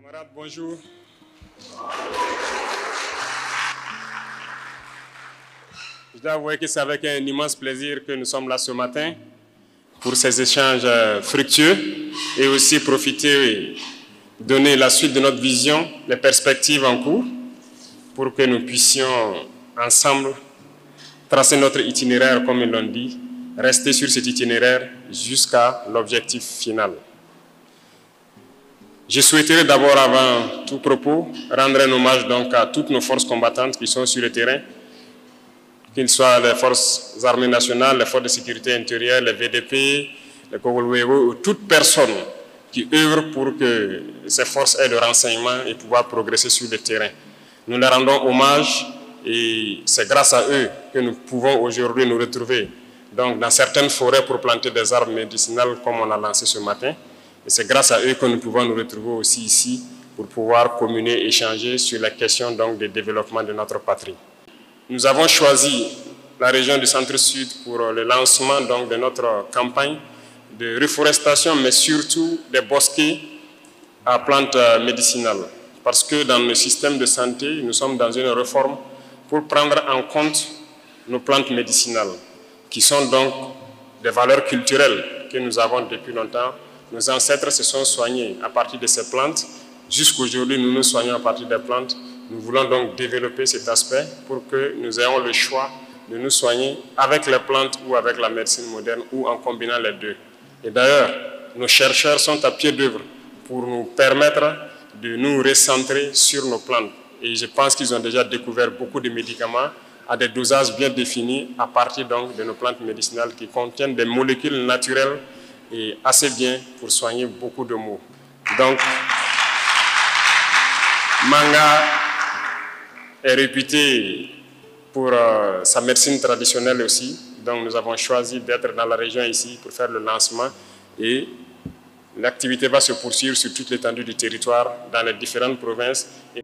Camarades, bonjour. Je dois avouer que c'est avec un immense plaisir que nous sommes là ce matin pour ces échanges fructueux et aussi profiter et donner la suite de notre vision, les perspectives en cours pour que nous puissions ensemble tracer notre itinéraire, comme ils l'ont dit, rester sur cet itinéraire jusqu'à l'objectif final. Je souhaiterais d'abord, avant tout propos, rendre un hommage donc à toutes nos forces combattantes qui sont sur le terrain, qu'ils soient les forces armées nationales, les forces de sécurité intérieure, les VDP, les Kogolwego, ou toute personne qui œuvre pour que ces forces aient le renseignement et pouvoir progresser sur le terrain. Nous leur rendons hommage et c'est grâce à eux que nous pouvons aujourd'hui nous retrouver donc, dans certaines forêts pour planter des arbres médicinales comme on a lancé ce matin. Et c'est grâce à eux que nous pouvons nous retrouver aussi ici pour pouvoir communier, échanger sur la question donc, du développement de notre patrie. Nous avons choisi la région du Centre-Sud pour le lancement donc, de notre campagne de reforestation, mais surtout des bosquets à plantes médicinales. Parce que dans le système de santé, nous sommes dans une réforme pour prendre en compte nos plantes médicinales, qui sont donc des valeurs culturelles que nous avons depuis longtemps. Nos ancêtres se sont soignés à partir de ces plantes. Jusqu'aujourd'hui, nous nous soignons à partir des plantes. Nous voulons donc développer cet aspect pour que nous ayons le choix de nous soigner avec les plantes ou avec la médecine moderne ou en combinant les deux. Et d'ailleurs, nos chercheurs sont à pied d'œuvre pour nous permettre de nous recentrer sur nos plantes. Et je pense qu'ils ont déjà découvert beaucoup de médicaments à des dosages bien définis à partir donc de nos plantes médicinales qui contiennent des molécules naturelles et assez bien pour soigner beaucoup de maux. Donc, Manga est réputé pour sa médecine traditionnelle aussi. Donc, nous avons choisi d'être dans la région ici pour faire le lancement et l'activité va se poursuivre sur toute l'étendue du territoire, dans les différentes provinces et